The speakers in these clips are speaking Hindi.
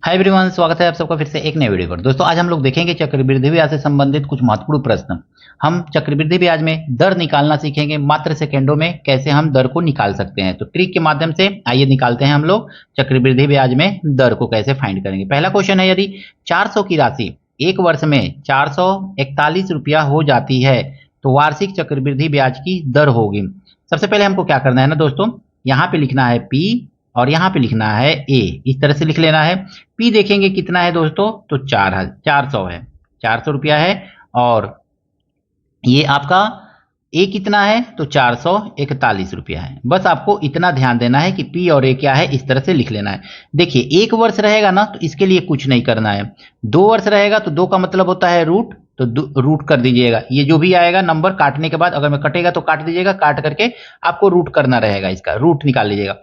हाय एवरीवन, स्वागत है आप सबका फिर से एक नए वीडियो पर। दोस्तों आज हम लोग देखेंगे चक्रवृद्धि ब्याज से संबंधित कुछ महत्वपूर्ण प्रश्न। हम चक्रवृद्धि ब्याज में दर निकालना सीखेंगे, मात्र सेकेंडों में कैसे हम दर को निकाल सकते हैं। तो ट्रिक के माध्यम से आइए निकालते हैं हम लोग चक्रवृद्धि ब्याज में दर को कैसे फाइंड करेंगे। पहला क्वेश्चन है, यदि 400 की राशि एक वर्ष में 441 रुपया हो जाती है तो वार्षिक चक्रवृद्धि ब्याज की दर होगी। सबसे पहले हमको क्या करना है ना दोस्तों, यहाँ पे लिखना है पी और यहाँ पे लिखना है ए, इस तरह से लिख लेना है। पी देखेंगे कितना है दोस्तों, तो 400 है, 400 रुपया है। और ये आपका ए कितना है, तो 441 रुपया है। बस आपको इतना ध्यान देना है कि पी और ए क्या है, इस तरह से लिख लेना है। देखिए एक वर्ष रहेगा ना तो इसके लिए कुछ नहीं करना है। 2 वर्ष रहेगा तो 2 का मतलब होता है रूट, तो रूट कर दीजिएगा। ये जो भी आएगा नंबर काटने के बाद, अगर मैं कटेगा तो काट दीजिएगा, काट करके आपको रूट करना रहेगा, इसका रूट निकाल लीजिएगा।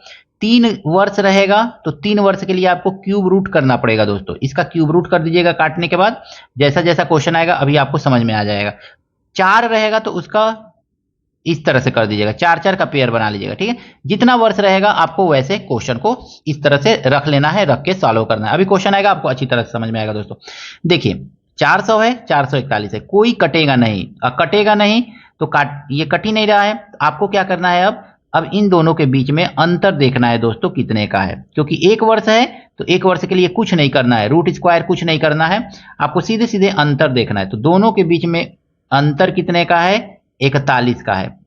3 वर्ष रहेगा तो 3 वर्ष के लिए आपको क्यूब रूट करना पड़ेगा दोस्तों। इसका क्यूब रूट कर दीजिएगा काटने के बाद। जैसा जैसा क्वेश्चन आएगा अभी आपको समझ में आ जाएगा। 4 रहेगा तो उसका इस तरह से कर दीजिएगा, 4 का पेयर बना लीजिएगा, ठीक है। जितना वर्ष रहेगा आपको वैसे क्वेश्चन को इस तरह से रख लेना है, रख के सॉल्व करना है। अभी क्वेश्चन आएगा आपको अच्छी तरह से समझ में आएगा दोस्तों। देखिए 400 है, 441 है, कोई कटेगा नहीं। कटेगा नहीं तो ये कट ही नहीं रहा है। आपको क्या करना है, अब इन दोनों के बीच में अंतर देखना है दोस्तों कितने का है। क्योंकि 1 वर्ष है तो 1 वर्ष के लिए कुछ नहीं करना है, रूट स्क्वायर कुछ नहीं करना है, आपको सीधे सीधे अंतर देखना है। तो दोनों के बीच में अंतर कितने का है, 41 का है।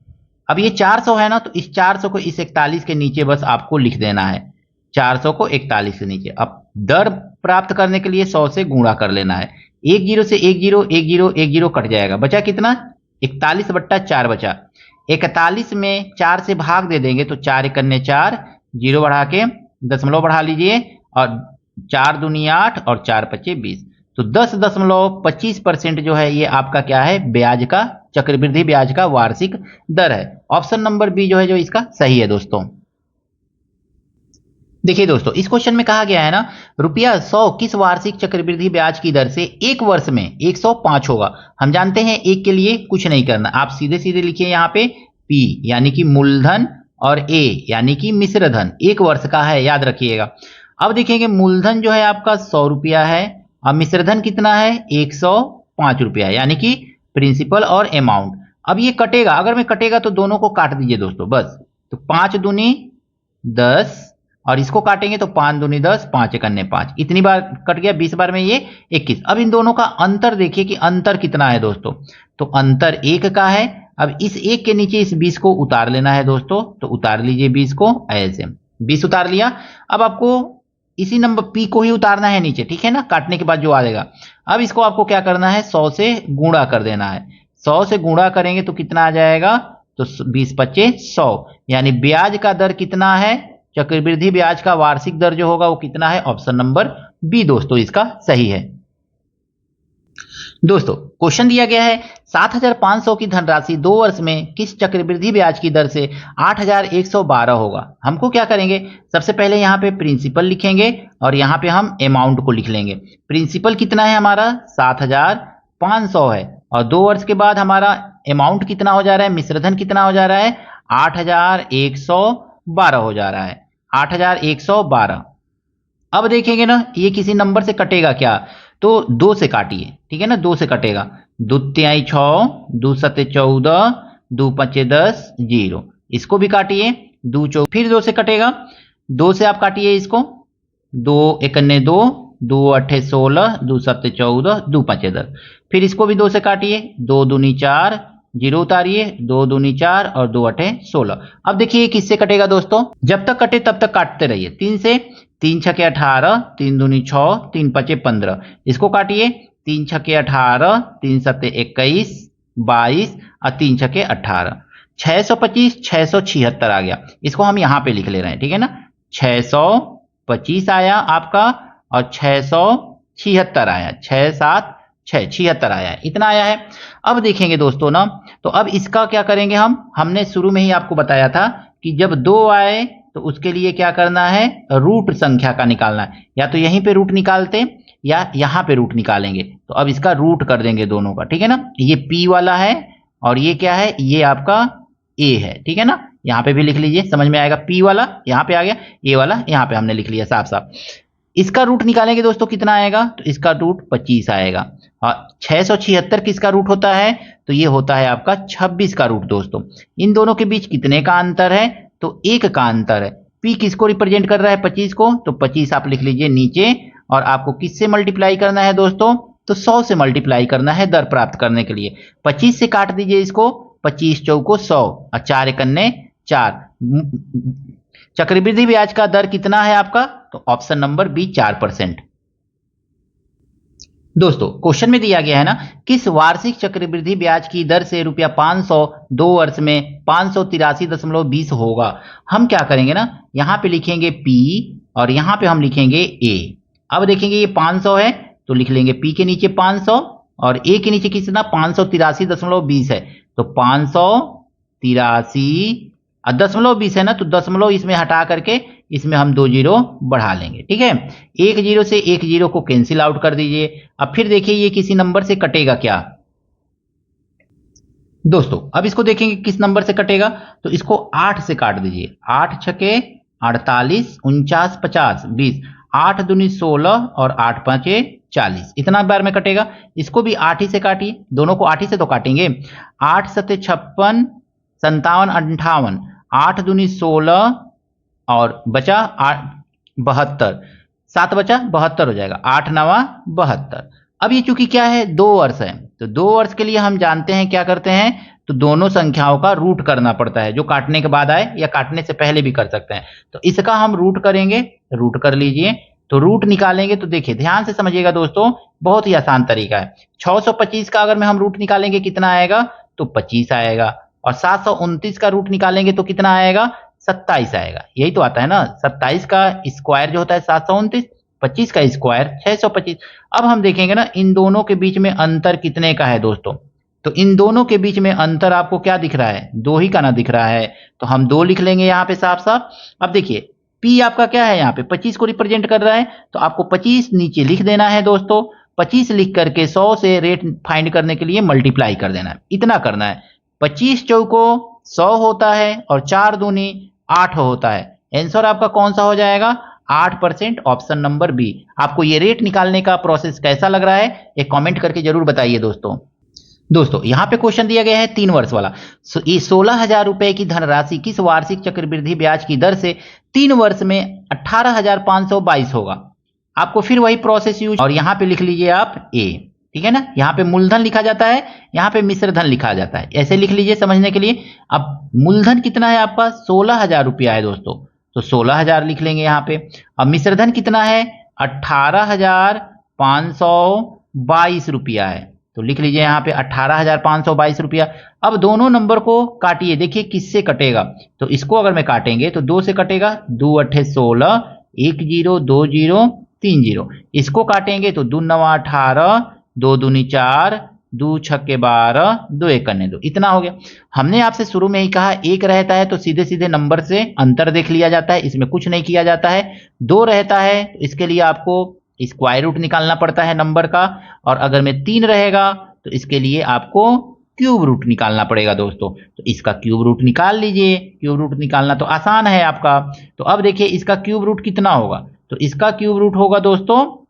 अब ये 400 है ना, तो इस 400 को इस 41 के नीचे बस आपको लिख देना है। 400 को 41 के नीचे। अब दर प्राप्त करने के लिए 100 से गुणा कर लेना है। 10 से 10 कट जाएगा, बचा कितना, 41/4 बचा। 41 में 4 से भाग दे देंगे तो 4 एकन्ने 4, 0 बढ़ा के दशमलव बढ़ा लीजिए, और 4 दूनी 8 और 4 पच्चे 20। तो 10.25% जो है ये आपका क्या है, ब्याज का, चक्रवृद्धि ब्याज का वार्षिक दर है। ऑप्शन नंबर बी जो है, जो इसका सही है दोस्तों। देखिए दोस्तों इस क्वेश्चन में कहा गया है ना, रुपया 100 किस वार्षिक चक्रवृद्धि ब्याज की दर से एक वर्ष में 105 होगा। हम जानते हैं एक के लिए कुछ नहीं करना, आप सीधे सीधे लिखिए यहाँ पे पी यानी कि मूलधन और ए यानी कि मिश्र धन। एक वर्ष का है, याद रखिएगा। अब देखेंगे मूलधन जो है आपका 100 रुपया है, और मिश्र धन कितना है, 105 रुपया है, यानी कि प्रिंसिपल और अमाउंट। अब ये कटेगा, अगर मैं कटेगा तो दोनों को काट दीजिए दोस्तों बस। तो 5 दूनी 10 और इसको काटेंगे तो 5 दूनी 10, 5 एकन्ने 5, इतनी बार कट गया, 20 बार में ये 21। अब इन दोनों का अंतर देखिए कि अंतर कितना है दोस्तों, तो अंतर 1 का है। अब इस 1 के नीचे इस 20 को उतार लेना है दोस्तों, तो उतार लीजिए 20 को, ऐसे 20 उतार लिया। अब आपको इसी नंबर पी को ही उतारना है नीचे, ठीक है ना, काटने के बाद जो आएगा। अब इसको आपको क्या करना है, 100 से गुणा कर देना है। 100 से गुणा करेंगे तो कितना आ जाएगा, तो 20 पच्चे 100, यानी ब्याज का दर कितना है, चक्रवृद्धि ब्याज का वार्षिक दर जो होगा वो कितना है, ऑप्शन नंबर बी दोस्तों इसका सही है। दोस्तों क्वेश्चन दिया गया है 7,500 की धनराशि 2 वर्ष में किस चक्रवृद्धि ब्याज की दर से 8,112 होगा। हमको क्या करेंगे, सबसे पहले यहाँ पे प्रिंसिपल लिखेंगे और यहाँ पे हम अमाउंट को लिख लेंगे। प्रिंसिपल कितना है हमारा, 7,500 है, और 2 वर्ष के बाद हमारा अमाउंट कितना हो जा रहा है, मिश्रधन कितना हो जा रहा है, 8,112 हो जा रहा है, 8,112। अब देखेंगे ना ये किसी नंबर से कटेगा क्या, तो 2 से काटिए, ठीक है ना, 2 से कटेगा। 2 तिहाई 6, 2 सत्ते 14, 2 पच्चे 10, 0, इसको भी काटिए। 2 चौ फिर 2 से कटेगा, 2 से आप काटिए इसको, 2 एकन्ने 2, 2 अट्ठे 16, 2 सत्ते 14, 2 पच्चे 10। फिर इसको भी 2 से काटिए, 2 दूनी 4, 0 उतारिए, 2 दूनी 4 और 2 अट्ठे 16। अब देखिए किससे कटेगा दोस्तों, जब तक कटे तब तक काटते रहिए। 3 से, 3 छके 18, 3 दूनी 6, 3 पचे 15, इसको काटिए। 3 छके 18, 3 सत्ते 21, 22 और 3 छके 18, 625, 676 आ गया। इसको हम यहाँ पे लिख ले रहे हैं, ठीक है ना, 625 आया आपका और 676 आया, 6 7 6 76 आया है, इतना आया है। अब देखेंगे दोस्तों ना, तो अब इसका क्या करेंगे, हमने शुरू में ही आपको बताया था कि जब 2 आए तो उसके लिए क्या करना है, रूट संख्या का निकालना है। या तो यहीं पे रूट निकालते या यहाँ पे रूट निकालेंगे। तो अब इसका रूट कर देंगे दोनों का, ठीक है ना। ये P वाला है और ये क्या है, ये आपका A है, ठीक है ना। यहाँ पे भी लिख लीजिए, समझ में आएगा। P वाला यहाँ पे आ गया, A वाला यहाँ पे हमने लिख लिया साफ साफ। इसका रूट निकालेंगे दोस्तों कितना आएगा, तो इसका रूट 25 आएगा। और 676 किसका रूट होता है, तो ये होता है आपका 26 का रूट दोस्तों। इन दोनों के बीच कितने का अंतर है, तो 1 का अंतर है। पी किसको रिप्रेजेंट कर रहा है, 25 को, तो 25 आप लिख लीजिए नीचे। और आपको किससे मल्टीप्लाई करना है दोस्तों, तो 100 से मल्टीप्लाई करना है दर प्राप्त करने के लिए। 25 से काट दीजिए इसको, 25 चौको 100 और 4 एकन्ने 4। चक्रवृद्धि ब्याज का दर कितना है आपका, तो ऑप्शन नंबर बी 4%। दोस्तों क्वेश्चन में दिया गया है ना, किस वार्षिक चक्रवृद्धि ब्याज की दर से रुपया 500 2 वर्ष में 583.20 होगा। हम क्या करेंगे ना, यहां पे लिखेंगे P और यहां पे हम लिखेंगे A। अब देखेंगे ये 500 है तो लिख लेंगे P के नीचे 500 और A के नीचे कितना 583.20 है, तो 583 दशमलव 20 है ना, तो दशमलव इसमें हटा करके इसमें हम 2 जीरो बढ़ा लेंगे। ठीक है, 1 जीरो से 1 जीरो को कैंसिल आउट कर दीजिए। अब फिर देखिए ये किसी नंबर से कटेगा क्या दोस्तों। अब इसको देखेंगे किस नंबर से कटेगा, तो इसको 8 से काट दीजिए। 8 छके 48 49 50 20, 8 दूनी 16 और 8 पांचे 40, इतना बार में कटेगा। इसको भी 8 ही से काटिए, दोनों को 8 ही से तो काटेंगे। 8 सते 56 57 58, 8 दूनी 16 और बचा 72, 7 बचा 72 हो जाएगा, 8 नवा 72। अब ये चूंकि क्या है 2 वर्ष है, तो 2 वर्ष के लिए हम जानते हैं क्या करते हैं, तो दोनों संख्याओं का रूट करना पड़ता है, जो काटने के बाद आए या काटने से पहले भी कर सकते हैं। तो इसका हम रूट करेंगे, रूट कर लीजिए। तो रूट निकालेंगे तो देखिए ध्यान से समझिएगा दोस्तों, बहुत ही आसान तरीका है। 625 का अगर में हम रूट निकालेंगे कितना आएगा, तो 25 आएगा। और 729 का रूट निकालेंगे तो कितना आएगा, 27 आएगा। यही तो आता है ना, 27 का स्क्वायर जो होता है 729, 25 का स्क्वायर 625। अब हम देखेंगे ना इन दोनों के बीच में अंतर कितने का है दोस्तों, तो इन दोनों के बीच में अंतर आपको क्या दिख रहा है, 2 ही का ना दिख रहा है, तो हम 2 लिख लेंगे यहाँ पे साफ साफ। अब देखिए P आपका क्या है, यहाँ पे 25 को रिप्रेजेंट कर रहा है, तो आपको 25 नीचे लिख देना है दोस्तों। 25 लिख करके 100 से रेट फाइंड करने के लिए मल्टीप्लाई कर देना है, इतना करना है। 25 चौको 100 होता है और 4 दूनी 8 होता है। आंसर आपका कौन सा हो जाएगा, 8%, ऑप्शन नंबर बी। आपको ये रेट निकालने का प्रोसेस कैसा लग रहा है, एक कमेंट करके जरूर बताइए दोस्तों यहाँ पे क्वेश्चन दिया गया है 3 वर्ष वाला। ये 16,000 रुपए की धनराशि किस वार्षिक चक्रवृद्धि ब्याज की दर से 3 वर्ष में 18,522 होगा। आपको फिर वही प्रोसेस यूज, और यहाँ पे लिख लीजिए आप A। ठीक है ना, यहाँ पे मूलधन लिखा जाता है, यहाँ पे मिश्र धन लिखा जाता है, ऐसे लिख लीजिए समझने के लिए। अब मूलधन कितना है आपका 16,000 रुपया है दोस्तों, तो 16,000 लिख लेंगे यहाँ पे। अब मिश्र धन कितना है 18,522 रुपया है, तो लिख लीजिए यहाँ पे 18,522 रुपया। अब दोनों नंबर को काटिए, देखिए किससे कटेगा, तो इसको अगर मैं काटेंगे तो 2 से कटेगा, 2 अट्ठे 16, 1 जीरो 2 जीरो 3 जीरो। इसको काटेंगे तो 2 नवा 18, 2 दूनी 4, 2 छक्के 12, 2 एकन्ने 2, इतना हो गया। हमने आपसे शुरू में ही कहा 1 रहता है तो सीधे सीधे नंबर से अंतर देख लिया जाता है, इसमें कुछ नहीं किया जाता है। 2 रहता है तो इसके लिए आपको स्क्वायर रूट निकालना पड़ता है नंबर का, और अगर में 3 रहेगा तो इसके लिए आपको क्यूब रूट निकालना पड़ेगा दोस्तों। तो इसका क्यूब रूट निकाल लीजिए, क्यूब रूट निकालना तो आसान है आपका। तो अब देखिए इसका क्यूब रूट कितना होगा, तो इसका क्यूब रूट होगा दोस्तों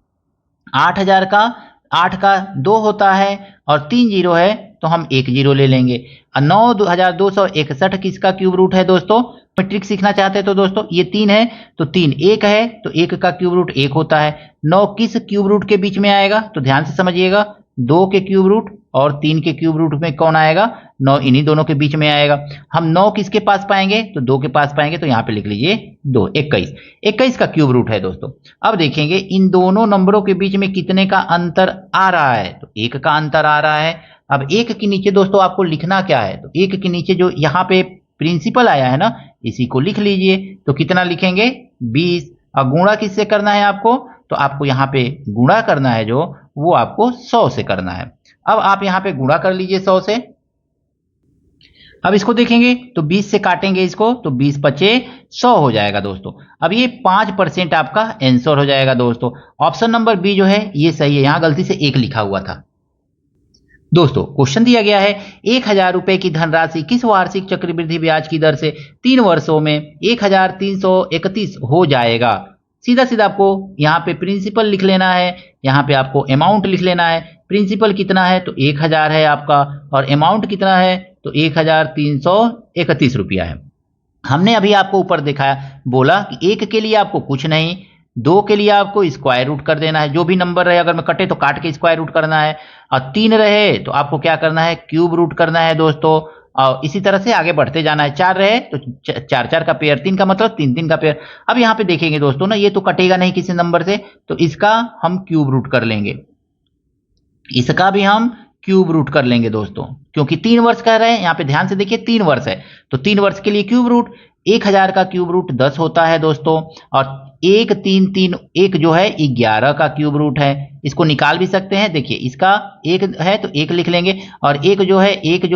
8,000 का 8 का 2 होता है और 3 जीरो है तो हम 1 जीरो ले लेंगे। 9,261 किसका क्यूब रूट है दोस्तों, मैट्रिक सीखना चाहते हैं तो दोस्तों ये 3 है तो 3 1 है, तो 1 का क्यूब रूट 1 होता है। 9 किस क्यूब रूट के बीच में आएगा, तो ध्यान से समझिएगा, 2 के क्यूब रूट और 3 के क्यूब रूट में कौन आएगा, 9 इन्हीं दोनों के बीच में आएगा। हम 9 किसके पास पाएंगे, तो 2 के पास पाएंगे, तो यहाँ पे लिख लीजिए 2, 21। 21 का क्यूब रूट है दोस्तों। अब देखेंगे इन दोनों नंबरों के बीच में कितने का अंतर आ रहा है, तो 1 का अंतर आ रहा है। अब 1 के नीचे दोस्तों आपको लिखना क्या है, तो 1 के नीचे जो यहाँ पे प्रिंसिपल आया है ना, इसी को लिख लीजिए। तो कितना लिखेंगे 20। अब गुणा किससे करना है आपको, तो आपको यहाँ पे गुणा करना है जो वो आपको 100 से करना है। अब आप यहाँ पे गुणा कर लीजिए 100 से। अब इसको देखेंगे तो 20 से काटेंगे इसको, तो 20 पचे 100 हो जाएगा दोस्तों। अब ये 5% आपका आंसर हो जाएगा दोस्तों। ऑप्शन नंबर बी जो है ये सही है, यहाँ गलती से 1 लिखा हुआ था दोस्तों। क्वेश्चन दिया गया है 1,000 रुपए की धनराशि किस वार्षिक चक्रवृद्धि ब्याज की दर से 3 वर्षों में 1,331 हो जाएगा। सीधा सीधा आपको यहाँ पे प्रिंसिपल लिख लेना है, यहाँ पे आपको अमाउंट लिख लेना है। प्रिंसिपल कितना है तो 1000 है आपका, और अमाउंट कितना है तो 1331 रुपया है। हमने अभी आपको ऊपर दिखाया बोला कि 1 के लिए आपको कुछ नहीं, 2 के लिए आपको स्क्वायर रूट कर देना है, जो भी नंबर रहे अगर मैं कटे तो काट के स्क्वायर रूट करना है, और 3 रहे तो आपको क्या करना है क्यूब रूट करना है दोस्तों, और इसी तरह से आगे बढ़ते जाना है। 4 रहे तो 4 का पेयर, 3 का मतलब 3 का पेयर। अब यहाँ पे देखेंगे दोस्तों ना, ये तो कटेगा नहीं किसी नंबर से, तो इसका हम क्यूब रूट कर लेंगे, इसका भी हम क्यूब रूट कर लेंगे दोस्तों, क्योंकि 3 वर्ष कह रहे हैं। यहाँ पे ध्यान से देखिए 3 वर्ष है, तो 3 वर्ष के लिए क्यूब रूट 1000 का क्यूब रूट 10 होता है दोस्तों, और 1 3 3 1 जो है 11 का क्यूब रूट है। इसको निकाल भी सकते हैं, देखिए इसका 1 है तो 1 लिख लेंगे, और 1 जो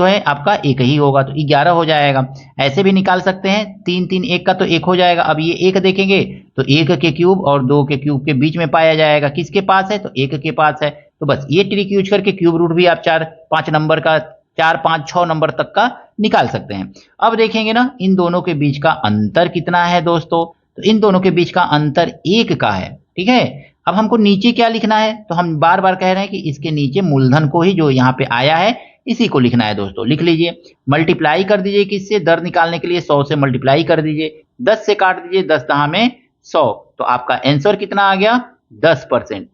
है आपका 1 ही होगा तो 11 हो जाएगा। ऐसे भी निकाल सकते हैं, 3 3 1 का तो 1 हो जाएगा। अब ये 1 देखेंगे तो 1 के क्यूब और 2 के क्यूब के बीच में पाया जाएगा, किसके पास है तो 1 के पास है। तो बस ये ट्रिक यूज करके क्यूब रूट भी आप 4 5 नंबर का 4 5 6 नंबर तक का निकाल सकते हैं। अब देखेंगे ना इन दोनों के बीच का अंतर कितना है दोस्तों, तो इन दोनों के बीच का अंतर 1 का है, ठीक है। अब हमको नीचे क्या लिखना है, तो हम बार बार कह रहे हैं कि इसके नीचे मूलधन को ही जो यहाँ पे आया है इसी को लिखना है दोस्तों। लिख लीजिए, मल्टीप्लाई कर दीजिए किससे, दर निकालने के लिए 100 से मल्टीप्लाई कर दीजिए, 10 से काट दीजिए, 10 दहा में 100, तो आपका आंसर कितना आ गया 10%।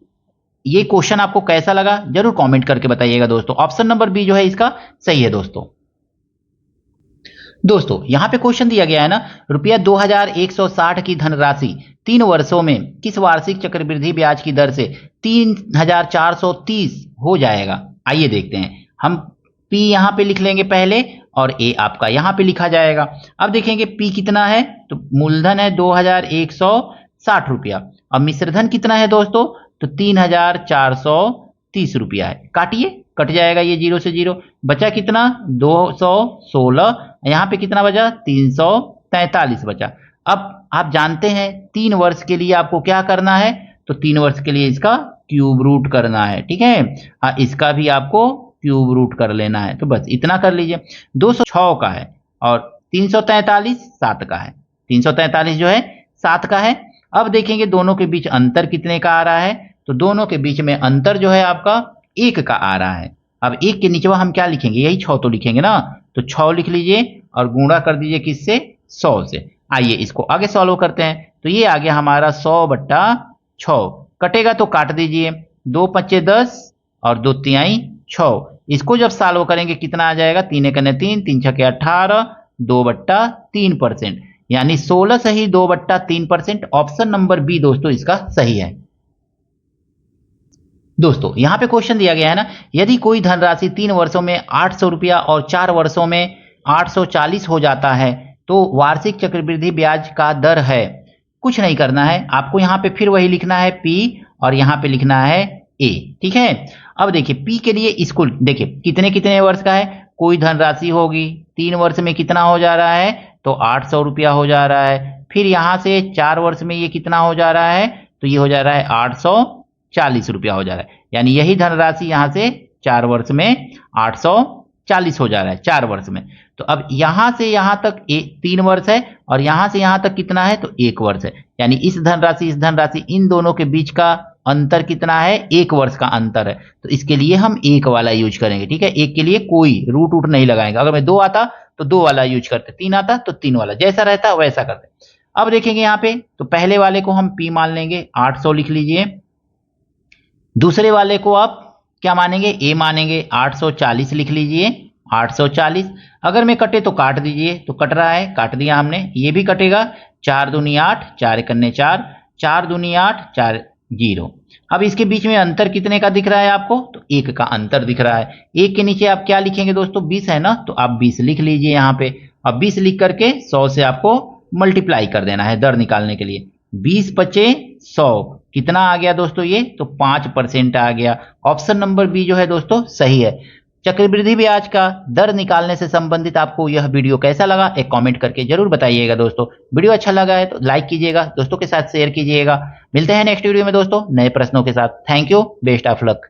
ये क्वेश्चन आपको कैसा लगा जरूर कमेंट करके बताइएगा दोस्तों। ऑप्शन नंबर बी जो है इसका सही है दोस्तों यहां पे क्वेश्चन दिया गया है ना, रुपया 2160 की धनराशि 3 वर्षों में किस वार्षिक चक्रवृद्धि ब्याज की दर से 3430 हो जाएगा। आइए देखते हैं, हम पी यहां पे लिख लेंगे पहले, और ए आपका यहां पे लिखा जाएगा। अब देखेंगे पी कितना है, तो मूलधन है 2160 रुपया, और मिश्रधन कितना है दोस्तों, तो 3430 रुपया है। काटिए, कट जाएगा ये 0 से 0, बचा कितना 216, यहाँ पे कितना बचा 343 बचा। अब आप जानते हैं 3 वर्ष के लिए आपको क्या करना है, तो 3 वर्ष के लिए इसका क्यूब रूट करना है, ठीक है। हाँ, इसका भी आपको क्यूब रूट कर लेना है, तो बस इतना कर लीजिए। 206 का है और 343 7 का है, 343 जो है 7 का है। अब देखेंगे दोनों के बीच अंतर कितने का आ रहा है, तो दोनों के बीच में अंतर जो है आपका 1 का आ रहा है। अब 1 के नीचे हम क्या लिखेंगे, यही 6 तो लिखेंगे ना, तो 6 लिख लीजिए और गुणा कर दीजिए किससे 100 से। आइए इसको आगे सॉल्व करते हैं, तो ये आ गया हमारा 100/6, कटेगा तो काट दीजिए, 2 5 10 और 2 तिहाई 6। इसको जब सॉल्व करेंगे कितना आ जाएगा, 3 1 3, 3 6 18, 2/3%, यानी 16 से ही 2/3%। ऑप्शन नंबर बी दोस्तों इसका सही है। दोस्तों यहां पे क्वेश्चन दिया गया है ना, यदि कोई धनराशि 3 वर्षों में 800 रुपया और 4 वर्षों में 840 हो जाता है तो वार्षिक चक्रवृद्धि ब्याज का दर है। कुछ नहीं करना है आपको, यहाँ पे फिर वही लिखना है पी और यहाँ पे लिखना है ए, ठीक है। अब देखिए पी के लिए इसको देखिए कितने कितने वर्ष का है, कोई धनराशि होगी 3 वर्ष में कितना हो जा रहा है, तो 800 रुपया हो जा रहा है। फिर यहाँ से 4 वर्ष में ये कितना हो जा रहा है, तो ये हो जा रहा है 840 रुपया हो जा रहा है, यानी यही धनराशि यहाँ से 4 वर्ष में 840 हो जा रहा है 4 वर्ष में। तो अब यहाँ से यहाँ तक 3 वर्ष है और यहाँ से यहाँ तक कितना है, तो 1 वर्ष है, यानी इस धनराशि इन दोनों के बीच का अंतर कितना है, 1 वर्ष का अंतर है। तो इसके लिए हम 1 वाला यूज करेंगे, ठीक है। 1 के लिए कोई रूट उट नहीं लगाएंगे, अगर मैं 2 आता तो 2 वाला यूज करते, 3 आता तो 3 वाला, जैसा रहता वैसा करते। अब देखेंगे यहाँ पे, तो पहले वाले को हम पी मान लेंगे, 800 लिख लीजिए। दूसरे वाले को आप क्या मानेंगे, ए मानेंगे, 840 लिख लीजिए, 840। अगर मैं कटे तो काट दीजिए, तो कट रहा है, काट दिया हमने, ये भी कटेगा, 4 दूनी 8, 4 1 4, 4 दूनी 8, 4 0। अब इसके बीच में अंतर कितने का दिख रहा है आपको, तो 1 का अंतर दिख रहा है। 1 के नीचे आप क्या लिखेंगे दोस्तों, 20 है ना, तो आप 20 लिख लीजिए यहाँ पे। अब 20 लिख करके 100 से आपको मल्टीप्लाई कर देना है दर निकालने के लिए। 20 5 100 कितना आ गया दोस्तों, ये तो 5% आ गया। ऑप्शन नंबर बी जो है दोस्तों सही है। चक्रवृद्धि ब्याज का दर निकालने से संबंधित आपको यह वीडियो कैसा लगा, एक कमेंट करके जरूर बताइएगा दोस्तों। वीडियो अच्छा लगा है तो लाइक कीजिएगा, दोस्तों के साथ शेयर कीजिएगा। मिलते हैं नेक्स्ट वीडियो में दोस्तों नए प्रश्नों के साथ। Thank you, best of luck.